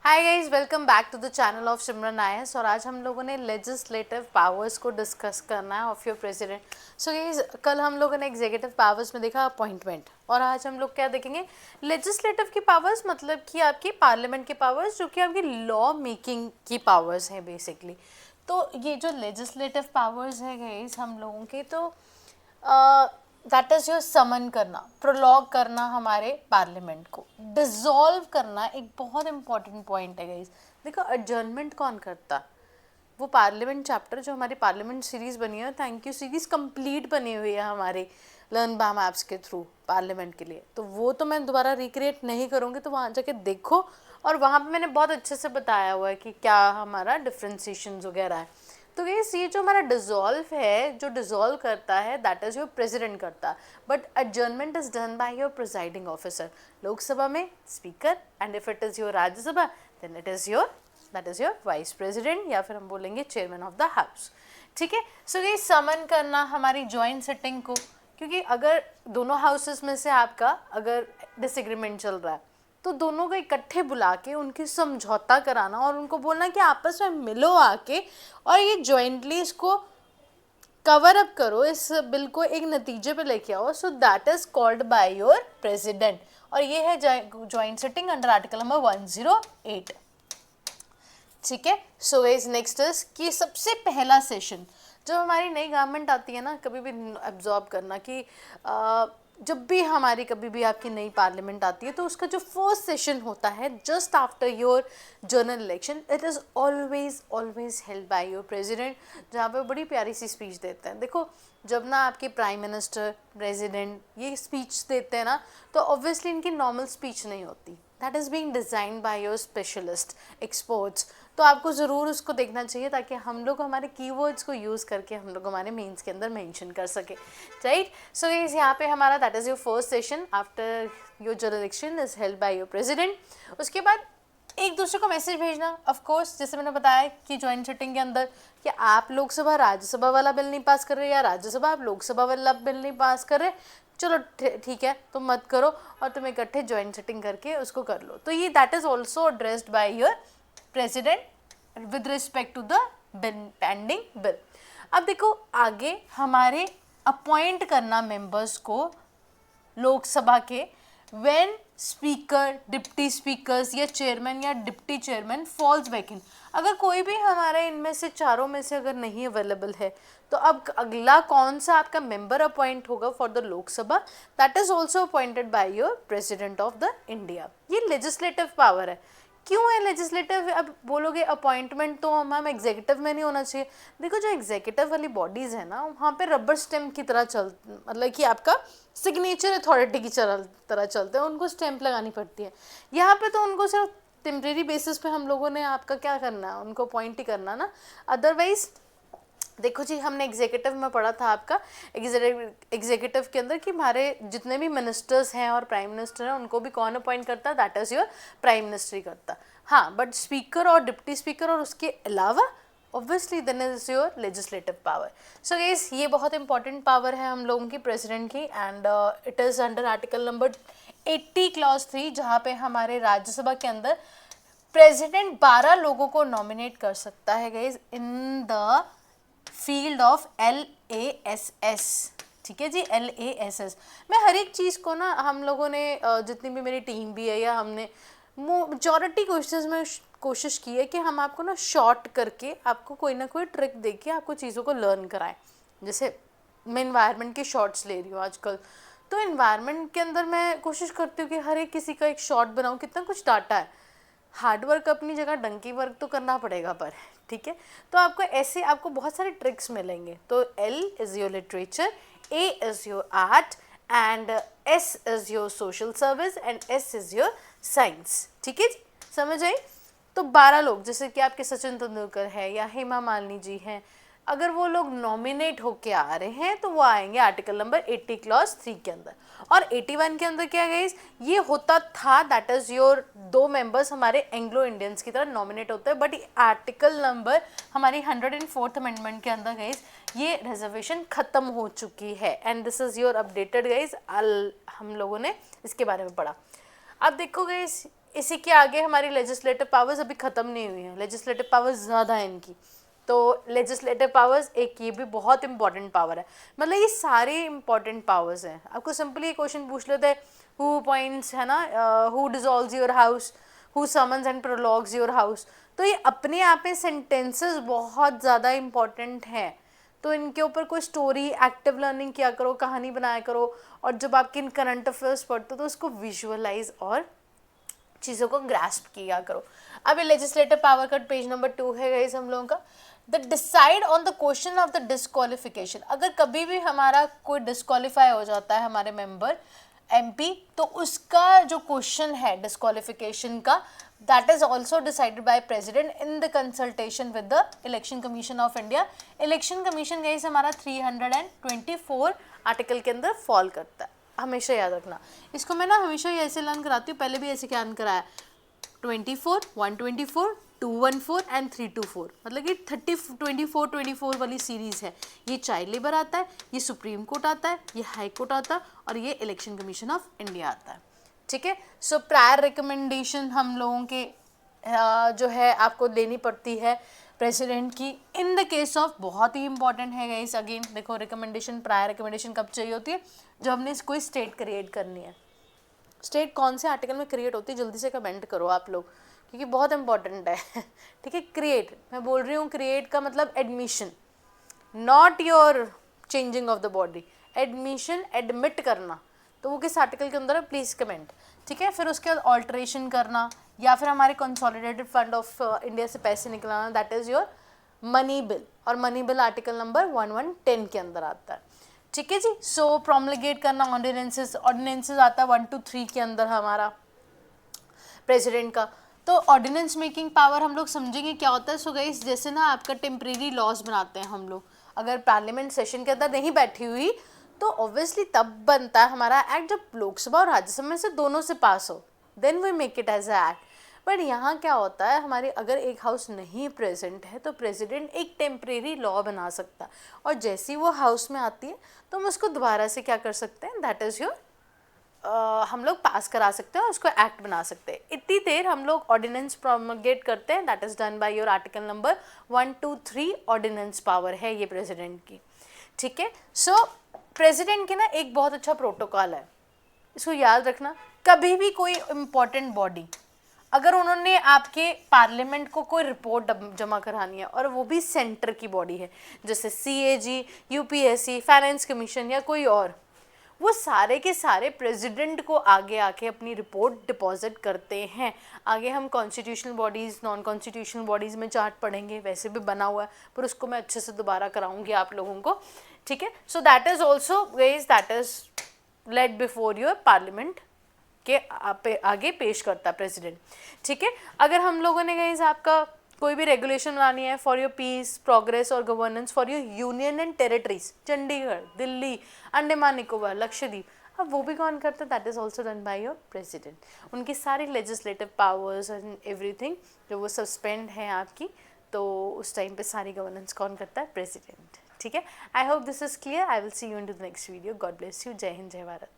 Hi guys, welcome back to the channel of Simran IAS. और आज हम लोगों ने लेजिस्लेटिव पावर्स को डिस्कस करना है of your president. So guys, कल हम लोगों ने एग्जीक्यूटिव पावर्स में देखा अपॉइंटमेंट, और आज हम लोग क्या देखेंगे, लेजिस्लेटिव की पावर्स, मतलब कि आपकी पार्लियामेंट की पावर्स, जो कि आपकी लॉ मेकिंग की पावर्स हैं बेसिकली। तो ये जो लेजिस्लेटिव पावर्स है गाइस हम लोगों के, तो दैट इज़ योर समन करना, प्रोलॉग करना हमारे पार्लियामेंट को, डिसॉल्व करना एक बहुत इंपॉर्टेंट पॉइंट है गाइस। देखो, एडजर्नमेंट कौन करता? वो पार्लियामेंट चैप्टर जो हमारी पार्लियामेंट सीरीज़ बनी है, थैंक यू सीरीज़ कंप्लीट बनी हुई है हमारे लर्न बाम ऐप्स के थ्रू पार्लियामेंट के लिए। तो वो तो मैं दोबारा रिक्रिएट नहीं करूँगी, तो वहाँ जाके देखो, और वहाँ पे मैंने बहुत अच्छे से बताया हुआ है कि क्या हमारा डिफ्रेंसिएशन वगैरह है। तो गाइस, ये जो हमारा डिसॉल्व है, जो डिसॉल्व करता है, दैट इज़ योर प्रेसिडेंट करता है, but adjournment is done by your presiding officer. Lok Sabha में speaker, and if it is your Rajya Sabha then it is your, that is your vice president, या फिर हम बोलेंगे चेयरमैन ऑफ द हाउस। ठीक है। सो ये समन करना हमारी जॉइंट सिटिंग को, क्योंकि अगर दोनों हाउसेस में से आपका अगर डिसएग्रीमेंट चल रहा है, तो दोनों को इकट्ठे बुला के उनकी समझौता कराना और उनको बोलना कि आपस में मिलो आके, और ये जॉइंटली इसको कवर अप करो, इस बिल को एक नतीजे पे लेके आओ। So that is called by your president, और ये है joint sitting under article number 108। ठीक है। सो गाइस, नेक्स्ट इज कि सबसे पहला सेशन जब हमारी नई गवर्नमेंट आती है ना, कभी भी एब्जॉर्ब करना कि जब भी हमारी कभी भी आपकी नई पार्लियामेंट आती है, तो उसका जो फर्स्ट सेशन होता है just after your general election, it is always always held by your president, जहाँ पे बड़ी प्यारी सी स्पीच देते हैं। देखो, जब ना आपके प्राइम मिनिस्टर, प्रेसिडेंट ये स्पीच देते हैं ना, तो ऑब्वियसली इनकी नॉर्मल स्पीच नहीं होती, that is being designed by your specialist experts. तो आपको ज़रूर उसको देखना चाहिए, ताकि हम लोग हमारे कीवर्ड्स को यूज़ करके हम लोग हमारे मेंस के अंदर मेंशन कर सके, राइट। सो गाइस, यहाँ पे हमारा that is your first session after your general election is held by your president. उसके बाद एक दूसरे को मैसेज भेजना, ऑफ कोर्स जैसे मैंने बताया कि जॉइंट सिटिंग के अंदर कि आप लोकसभा राज्यसभा वाला बिल नहीं पास कर रहे, या राज्यसभा आप लोकसभा वाला बिल नहीं पास कर रहे, चलो ठीक है, तुम मत करो, और तुम इकट्ठे जॉइंट सिटिंग करके उसको कर लो। तो ये that is also addressed by your president with respect to the pending bill. अब देखो, आगे हमारे अपॉइंट करना मेंबर्स को लोकसभा के, व्हेन स्पीकर, डिप्टी स्पीकर्स या चेयरमैन या डिप्टी चेयरमैन फॉल्स वैकेंट, अगर कोई भी हमारे इनमें से चारों में से अगर नहीं अवेलेबल है, तो अब अगला कौन सा आपका मेंबर अपॉइंट होगा for the Lok Sabha, that is also appointed by your president of the India. ये लेजिस्लेटिव पावर है। क्यों है लेजिस्लेटिव? अब बोलोगे अपॉइंटमेंट तो मैम एग्जीक्यूटिव में नहीं होना चाहिए। देखो, जो एग्जीक्यूटिव वाली बॉडीज है ना, वहाँ पे रबर स्टैम्प की तरह मतलब कि आपका सिग्नेचर अथॉरिटी की तरह चलते हैं, उनको स्टैम्प लगानी पड़ती है। यहाँ पे तो उनको सिर्फ टेम्परेरी बेसिस पे हम लोगों ने आपका क्या करना है, उनको अपॉइंट ही करना ना। अदरवाइज देखो जी, हमने एग्जीक्यूटिव में पढ़ा था आपका एग्जीक्यूटिव के अंदर कि हमारे जितने भी मिनिस्टर्स हैं और प्राइम मिनिस्टर हैं, उनको भी कौन अपॉइंट करता है, that is your prime minister ही करता। हाँ, बट स्पीकर और डिप्टी स्पीकर और उसके अलावा obviously then is your legislative power. So guys, ये बहुत इंपॉर्टेंट पावर है हम लोगों की प्रेसिडेंट की, and it is under article number 80 clause 3, जहाँ पे हमारे राज्यसभा के अंदर प्रेसिडेंट 12 लोगों को नॉमिनेट कर सकता है guys in the field of LASS। ठीक है जी, LASS। मैं हर एक चीज़ को ना, हम लोगों ने जितनी भी मेरी टीम भी है, या हमने मेजॉरिटी क्वेश्चंस में कोशिश की है कि हम आपको ना शॉर्ट करके, आपको कोई ना कोई ट्रिक दे के आपको चीज़ों को लर्न कराएं। जैसे मैं इन्वायरमेंट के शॉर्ट्स ले रही हूँ आजकल, तो इन्वायरमेंट के अंदर मैं कोशिश करती हूँ कि हर एक किसी का एक शॉर्ट बनाऊँ। कितना कुछ डाटा है, हार्ड वर्क अपनी जगह, डंकी वर्क तो करना पड़ेगा पर, ठीक है। तो आपको ऐसे आपको बहुत सारे ट्रिक्स मिलेंगे। तो L is your literature, A is your art, and S is your social service, and S is your science. ठीक है जी, समझ आई? तो 12 लोग, जैसे कि आपके सचिन तेंदुलकर है या हेमा मालिनी जी हैं, अगर वो लोग नॉमिनेट होके आ रहे हैं, तो वो आएंगे आर्टिकल नंबर 80 क्लॉज 3 के अंदर। और 81 के अंदर क्या गाइस, ये होता था, दैट इज योर 2 मेंबर्स हमारे एंग्लो इंडियंस की तरह नॉमिनेट होते हैं, बट आर्टिकल नंबर हमारी 104th अमेंडमेंट के अंदर गाइस ये रिजर्वेशन खत्म हो चुकी है, and this is your updated guys. हम लोगों ने इसके बारे में पढ़ा। अब देखो गाइस, इसी के आगे हमारी लेजिस्लेटिव पावर्स अभी ख़त्म नहीं हुई हैं, लेजिस्लेटिव पावर्स ज़्यादा है इनकी। तो लेजिस्लेटिव पावर्स एक ये भी बहुत इंपॉर्टेंट पावर है, मतलब ये सारे इंपॉर्टेंट पावर्स हैं। आपको सिंपली क्वेश्चन पूछ लेते हैं हु अपॉइंट्स, है ना, who dissolves your house, who summons and prorogues your house. तो ये अपने आप में सेंटेंसेस बहुत ज़्यादा इंपॉर्टेंट हैं, तो इनके ऊपर कोई स्टोरी, एक्टिव लर्निंग किया करो, कहानी बनाया करो, और जब आपके इन करंट अफेयर्स पढ़ते हो तो उसको विजुअलाइज और चीज़ों को ग्रास्प किया करो। अब ये लेजिस्लेटिव पावर का पेज नंबर 2 है गाइस हम लोगों का, the decide on the question of the disqualification. अगर कभी भी हमारा कोई डिस्क्वालीफाई हो जाता है हमारे मेंबर एमपी, तो उसका जो क्वेश्चन है डिस्क्वालिफिकेशन का, that is also decided by president in the consultation with the election commission of India. Election commission guys हमारा 324 आर्टिकल के अंदर फॉल करता है, हमेशा याद रखना। इसको मैं ना हमेशा ही ऐसे लर्न कराती हूँ, पहले भी ऐसे क्या लर्न कराया, 24, 124, 214 एंड 324, मतलब कि 24 वाली सीरीज़ है। ये चाइल्ड लेबर आता है, ये सुप्रीम कोर्ट आता है, ये हाई कोर्ट आता है, और ये इलेक्शन कमीशन ऑफ इंडिया आता है। ठीक है, सो प्रायर रिकमेंडेशन हम लोगों के जो है आपको लेनी पड़ती है प्रेसिडेंट की इन द केस ऑफ, बहुत ही इंपॉर्टेंट है गाइस। अगेन देखो, रिकमेंडेशन, प्रायर रिकमेंडेशन कब चाहिए होती है, जब हमने कोई स्टेट क्रिएट करनी है। स्टेट कौन से आर्टिकल में क्रिएट होती है, जल्दी से कमेंट करो आप लोग, क्योंकि बहुत इंपॉर्टेंट है। ठीक है, क्रिएट, मैं बोल रही हूँ क्रिएट का मतलब admission, not your changing of the body, admission, admit करना, तो वो किस आर्टिकल के अंदर है, प्लीज़ कमेंट। ठीक है, फिर उसके बाद ऑल्ट्रेशन करना, या फिर हमारे कंसोलिडेटेड फंड ऑफ इंडिया से पैसे निकलाना, that is your money bill, और मनी बिल आर्टिकल नंबर 1110 के अंदर आता है। ठीक है जी, सो प्रोमलगेट करना ऑर्डिनेंसेस, ऑर्डिनेंसेस आता है 1 to 3 के अंदर हमारा प्रेसिडेंट का। तो ऑर्डिनेंस मेकिंग पावर हम लोग समझेंगे क्या होता है। सो गाइस, जैसे ना आपका टेम्परेरी लॉज बनाते हैं हम लोग, अगर पार्लियामेंट सेशन के अंदर नहीं बैठी हुई तो ऑब्वियसली तब बनता है हमारा एक्ट जब लोकसभा और राज्यसभा में से दोनों से पास हो, then we make it as a act. But यहाँ क्या होता है, हमारी अगर एक हाउस नहीं प्रेजेंट है तो प्रेसिडेंट एक टेम्परेरी लॉ बना सकता है, और जैसे ही वो हाउस में आती है तो हम उसको दोबारा से क्या कर सकते हैं, दैट इज़ योर हम लोग पास करा सकते हैं और उसको एक्ट बना सकते हैं। इतनी देर हम लोग ऑर्डिनेंस प्रोमलगेट करते हैं, that is done by your article number 123 ordinance power है ये प्रेसिडेंट की। ठीक है, सो प्रेसिडेंट की ना एक बहुत अच्छा प्रोटोकॉल है, इसको याद रखना। कभी भी कोई इम्पोर्टेंट बॉडी, अगर उन्होंने आपके पार्लियामेंट को कोई रिपोर्ट जमा करानी है, और वो भी सेंटर की बॉडी है, जैसे CAG, UPSC, फाइनेंस कमीशन या कोई और, वो सारे के सारे प्रेसिडेंट को आगे आके अपनी रिपोर्ट डिपॉजिट करते हैं। आगे हम constitutional bodies, non constitutional bodies में चार्ट पढ़ेंगे, वैसे भी बना हुआ है, पर उसको मैं अच्छे से दोबारा कराऊंगी आप लोगों को। ठीक है, so that is also ways, that is laid before your parliament के आगे पेश करता है प्रेसिडेंट। ठीक है, अगर हम लोगों ने गाइस आपका कोई भी रेगुलेशन बनानी है फॉर योर पीस, प्रोग्रेस और governance for your union and territories, Chandigarh, Delhi, Andaman Nicobar, Lakshadweep, अब वो भी कौन करता है, that is also done by your president. उनकी सारी लेजिस्लेटिव पावर्स एंड एवरीथिंग जो वो सस्पेंड है आपकी, तो उस टाइम पे सारी गवर्नेंस कौन करता है, प्रेसिडेंट। ठीक है, I hope this is clear. I will see you in to the next video. God bless you. जय हिंद, जय भारत।